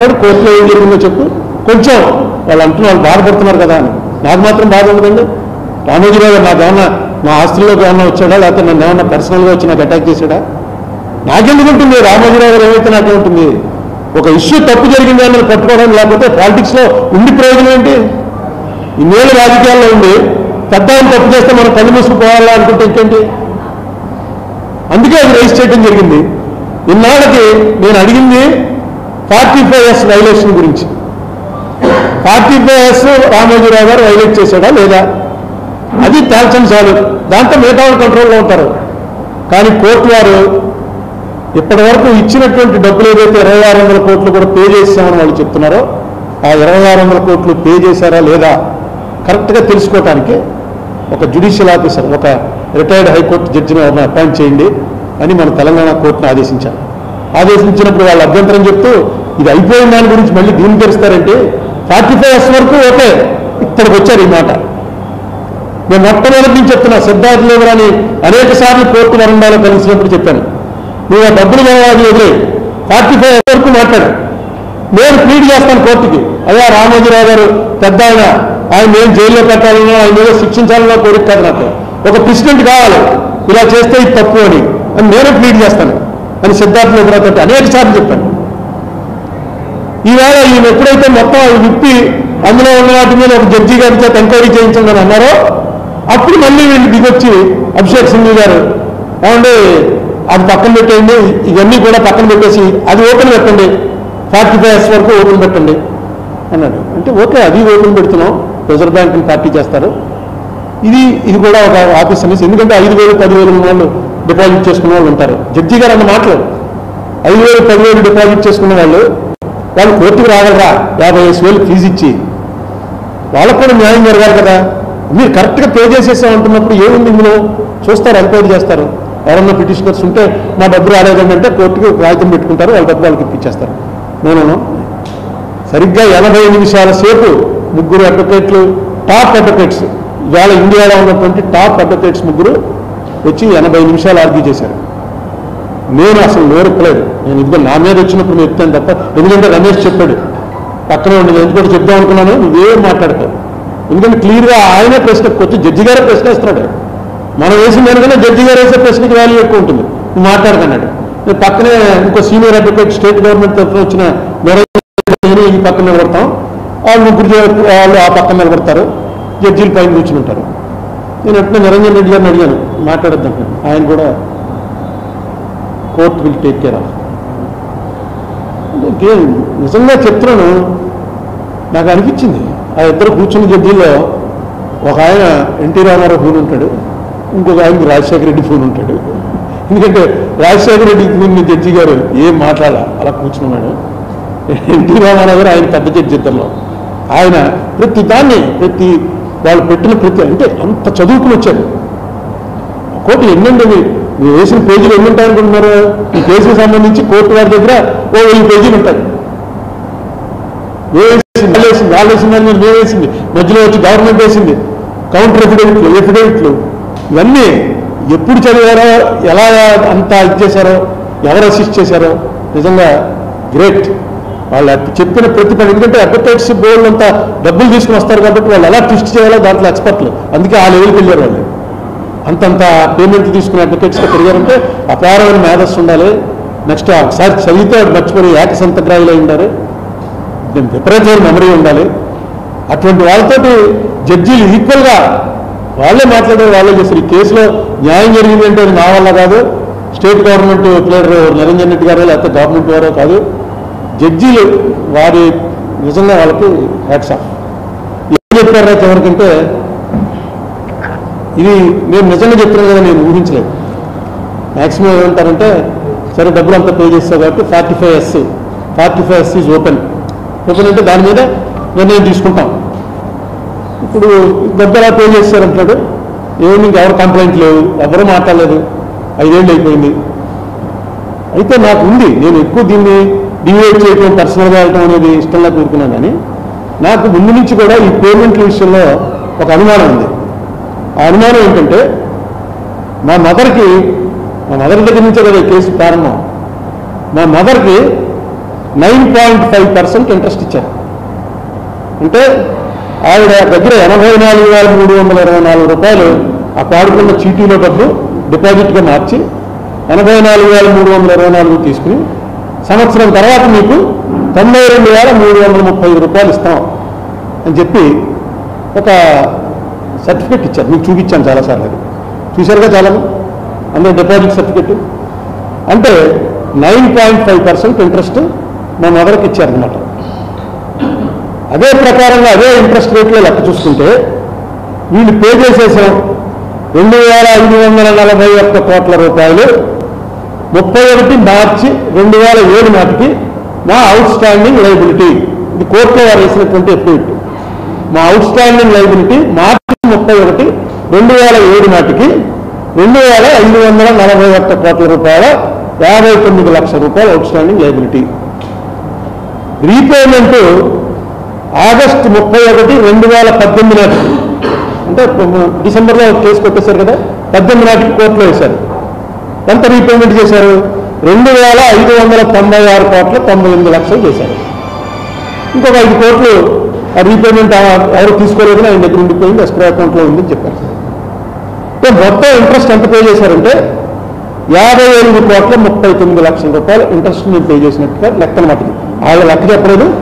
కోర్టులో ఏం జరిగిందో చెప్పు కొంచెం వాళ్ళు అంటున్నారు బాధపడుతున్నారు కదా అని. నాకు మాత్రం బాధ ఉండదండి. రామోజీరావు గారు నాకేమన్నా మా ఆస్తుల్లోకి ఏమన్నా వచ్చాడా, లేకపోతే నన్ను ఏమన్నా పర్సనల్గా వచ్చి నాకు అటాక్ చేశాడా? నాకెందుకు ఉంటుంది? రామోజీరావు గారు ఏమైతే నాకే ఉంటుంది. ఒక ఇష్యూ తప్పు జరిగింది అన్నది పట్టుకోవడం, లేకపోతే పాలిటిక్స్లో ఉండి ప్రయోజనం ఏంటి? ఇన్నేళ్ళు రాజకీయాల్లో ఉండి పెద్ద తప్పు చేస్తే మనం కళ్ళు మూసుకుపోవాలా అనుకుంటే ఇంకేంటి? అందుకే అది రైజ్ చేయడం జరిగింది. ఇన్నాళ్ళకి నేను అడిగింది 45S వైలేషన్ గురించి. 45S రామోజీరావు గారు వైలేట్ చేశాడా లేదా అది తేల్చని చాలు. దాంతో మిగతా కంట్రోల్లో ఉంటారు. కానీ కోర్టు వారు ఇప్పటి వరకు ఇచ్చినటువంటి డబ్బులు ఏదైతే 2600 కోట్లు కూడా పే చేశామని వాళ్ళు చెప్తున్నారో, ఆ 2600 కోట్లు పే చేశారా లేదా కరెక్ట్గా తెలుసుకోవటానికి ఒక జ్యుడిషియల్ ఆఫీసర్, ఒక రిటైర్డ్ హైకోర్టు జడ్జిని అపాయింట్ చేయండి అని మన తెలంగాణ కోర్టును ఆదేశించారు. ఆదేశించినప్పుడు వాళ్ళు అభ్యంతరం చెప్తూ ఇది అయిపోయిన దాని గురించి మళ్ళీ దీన్ని తెరుస్తారంటే 45S వరకు ఓకే, ఇక్కడికి వచ్చారు ఈ మాట. నేను మొట్టమొదటి నుంచి చెప్తున్నా, సిద్ధార్థ లేవరాని అనేక సార్లు కోర్టు వరండాలో కలిసినప్పుడు చెప్పాను, నువ్వు ఆ డబ్బులు కావాలి వదిలే 45S వరకు మాట్లాడు, నేను ప్లీడ్ చేస్తాను కోర్టుకి. అయ్యా రామోజీరావు గారు పెద్ద ఆయన నేను జైల్లో పెట్టాలన్నా ఆయన ఏదో శిక్షించాలన్నా కోరిక కాదు, నాకు ఒక ప్రెసిడెంట్ కావాలి, ఇలా చేస్తే ఇది తప్పు అని నేను ప్లీడ్ చేస్తాను అని సిద్ధార్థ లేవరాతో అనేక సార్లు చెప్పాను. ఈవేళ ఈయన ఎప్పుడైతే మొత్తం విప్పి అందులో ఉన్న వాటి మీద ఒక జడ్జి గారి చేత ఎంక్వైరీ చేయించండి అని అన్నారో అప్పుడు మళ్ళీ వీళ్ళు దిగొచ్చి అభిషేక్ సింఘ్వి గారు ఏమంటే అది పక్కన పెట్టేయండి, ఇవన్నీ కూడా పక్కన పెట్టేసి అది ఓపెన్ పెట్టండి, 45S వరకు ఓపెన్ పెట్టండి అన్నాడు. అంటే ఓకే, అది ఓపెన్ పెడుతున్నాం, రిజర్వ్ బ్యాంక్ని పార్టీ చేస్తారు, ఇది కూడా ఒక ఆఫీస్ అనేసి. ఎందుకంటే 5,000 10,000 వాళ్ళు డిపాజిట్ చేసుకున్న వాళ్ళు ఉంటారు. జడ్జి గారు అన్న మాటలు 5,000 10,000 డిపాజిట్ చేసుకున్న వాళ్ళు కోర్టుకు రాగలరా? 55,000 ఫీజు ఇచ్చి వాళ్ళకు కూడా న్యాయం జరగాలి కదా. మీరు కరెక్ట్గా పే చేసేసామంటున్నప్పుడు ఏముంది ఇందులో చూస్తారు, ఎంక్వైరీ చేస్తారు. ఎవరన్నా పిటిషనర్స్ ఉంటే మా డబ్బు రాలేదండి అంటే కోర్టుకి కాగితం పెట్టుకుంటారు, వాళ్ళ డబ్బు వాళ్ళకి ఇప్పించేస్తారు. నేను సరిగ్గా 80 నిమిషాల సేపు ముగ్గురు అడ్వకేట్లు, టాప్ అడ్వకేట్స్, ఇవాళ ఇండియాలో ఉన్నటువంటి టాప్ అడ్వకేట్స్ ముగ్గురు వచ్చి 80 నిమిషాలు ఆర్గ్యూ చేశారు. నేను అసలు నోరెక్కలేదు. నేను ఇదిగో నా మీద వచ్చినప్పుడు నేను ఎత్తాను తప్ప, ఎందుకంటే రమేష్ చెప్పాడు పక్కన ఉండి, నేను ఎందుకంటే చెప్దాం అనుకున్నాను, నువ్వేం మాట్లాడతావు. ఎందుకంటే క్లియర్గా ఆయనే ప్రశ్న వచ్చి జడ్జి గారే ప్రశ్న వేస్తున్నాడు. మనం వేసిన దానికన్నా జడ్జి గారు వేసే ప్రశ్నకి వాల్యూ ఎక్కువ ఉంటుంది, నువ్వు మాట్లాడుతున్నాడు. నేను పక్కనే ఇంకో సీనియర్ అడ్వకేట్ స్టేట్ గవర్నమెంట్ తరఫున వచ్చిన నేను ఈ పక్కన నిలబడతాం, వాళ్ళు ముగ్గురు వాళ్ళు ఆ పక్కన నిలబడతారు, జడ్జీలు పైన కూర్చుని ఉంటారు. నేను ఎట్లా నిరంజన్ రెడ్డి గారిని అడిగాను మాట్లాడద్దాం, ఆయన కూడా court will take care of. నిజంగా చెప్తున్నాను, నాకు అనిపించింది ఆ ఇద్దరు కూర్చున్న జడ్జీల్లో ఒక ఆయన ఎన్టీ రామారావు ఫోన్ ఉంటాడు, ఇంకొక ఆయనకి రాజశేఖర రెడ్డి ఫోన్ ఉంటాడు. ఎందుకంటే రాజశేఖర రెడ్డి ఫోన్ జడ్జి గారు ఏం మాట్లాడాల అలా కూర్చున్నాడు. ఎన్టీ రామారావు గారు ఆయన పెద్ద జడ్జి ఇద్దరులో. ఆయన ప్రతి దాన్ని వాళ్ళు పెట్టిన అంటే అంత చదువుకుని వచ్చాడు. కోర్టు ఎన్నండి మీరు వేసిన పేజీలు ఎన్ని ఉంటాయనుకుంటున్నారు? ఈ కేసుకు సంబంధించి కోర్టు వారి దగ్గర 1000 పేజీలు ఉంటాయి. వాళ్ళు వేసిందని మేము వేసింది, మధ్యలో వచ్చి గవర్నమెంట్ వేసింది, కౌంటర్ ఎఫిడవిట్లు ఇవన్నీ ఎప్పుడు చదివారో, ఎలా అంతా ఇది చేశారో, ఎవరు అసిస్ట్ చేశారో, నిజంగా గ్రేట్. వాళ్ళు చెప్పిన ప్రతి పని. ఎందుకంటే అడ్వకేట్స్ బోర్డు అంతా డబ్బులు తీసుకుని వస్తారు కాబట్టి వాళ్ళు ఎలా ట్విస్ట్ చేయాలో దాంట్లో ఎక్స్పర్ట్లు. అందుకే ఆ లెవెల్కి వెళ్ళారు వాళ్ళు. అంతంత పేమెంట్ తీసుకునే అడ్వకేట్స్గా పెరిగారంటే అపారమైన మేధస్సు ఉండాలి. నెక్స్ట్ ఒకసారి చదివితే మర్చిపోయి ఏకసంతగ్రాహిలో ఉండాలి, విపరీతమైన మెమరీ ఉండాలి. అటువంటి వాళ్ళతోటి జడ్జీలు ఈక్వల్గా వాళ్ళే మాట్లాడే వాళ్ళే చేస్తారు. ఈ కేసులో న్యాయం జరిగింది అంటే అది నా వల్ల కాదు, state government player Niranjan Reddy గారు లేకపోతే గవర్నమెంట్ వారో కాదు, జడ్జీలు వారి నిజంగా వాళ్ళకి హ్యాట్స్ ఆఫ్. ఏం చెప్పారా ఎవరికంటే ఇది నేను నిజంగా చెప్తున్నాను కదా, నేను ఊహించలేదు. మ్యాక్సిమం ఏమంటారంటే సరే డబ్బులు అంతా పే చేస్తావు కాబట్టి 45S ఈజ్ ఓపెన్ అంటే దాని మీద నిర్ణయం తీసుకుంటాం. ఇప్పుడు డబ్బు ఎలా పే చేస్తారంటాడు, ఏమి ఇంకెవరు కంప్లైంట్ లేవు, ఎవరు మాట్లాడలేదు, 5 ఏళ్ళు అయిపోయింది. అయితే నాకు ఉంది, నేను ఎక్కువ దీన్ని డివైడ్ చేయడం, పర్సనల్గా వెళ్ళటం అనేది ఇష్టంగా కోరుకున్నాను. కానీ నాకు ముందు నుంచి కూడా ఈ పేమెంట్ల విషయంలో ఒక అనుమానం ఉంది. ఆ అనుమానం ఏంటంటే మా మదర్ దగ్గర నుంచే కదా కేసు ప్రారంభం. మా మదర్కి 9.5% ఇంట్రెస్ట్ ఇచ్చారు. అంటే ఆవిడ దగ్గర 84,324 రూపాయలు ఆ పాడుకున్న చీటీలో డబ్బు డిపాజిట్గా మార్చి 84,324 తీసుకుని సంవత్సరం తర్వాత మీకు 92,335 రూపాయలు ఇస్తాం అని చెప్పి ఒక సర్టిఫికెట్ ఇచ్చారు. మీకు చూపించాను చాలాసార్లు, అది చూశారుగా చాలా, అందులో డిపాజిట్ సర్టిఫికెట్. అంటే 9.5% ఇంట్రెస్ట్ మా మదర్కి ఇచ్చారనమాట. అదే ప్రకారంగా అదే ఇంట్రెస్ట్ రేట్లో లెక్క చూసుకుంటే వీళ్ళు పే చేసేసాం 2,541 కోట్ల రూపాయలు 31 మార్చి 2007 నాటికి మా అవుట్ స్టాండింగ్ లైబిలిటీ. ఇది కోర్టులో వారు వేసినటువంటి ఎఫిడవిట్. మా అవుట్ స్టాండింగ్ లైబిలిటీ మార్చి 31, 2007 నాటికి 2,541 కోట్ల రూపాయల 59 లక్షల రూపాయలు out standing liability. Repayment August 31, 2018 నాటికి, అంటే డిసెంబర్లో కేసు కొట్టేశారు కదా, 18 నాటికి కోర్టులో వేశారు. ఎంత రీపేమెంట్ చేశారు? 2,596 కోట్ల 98 లక్షలు చేశారు. ఇంకొక 5 కోట్లు ఆ రీపేమెంట్ ఎవరు తీసుకోలేదని ఆయన దగ్గర ఉండిపోయింది, ఎస్క్రో అకౌంట్లో ఉందని చెప్పారు. మొత్తం ఇంట్రెస్ట్ ఎంత పే చేశారంటే 58 కోట్ల 39 లక్షల రూపాయలు ఇంట్రెస్ట్ నేను పే చేసినట్టుగా లెక్కన మటుకు. వాళ్ళ లెక్క చెప్పలేదు,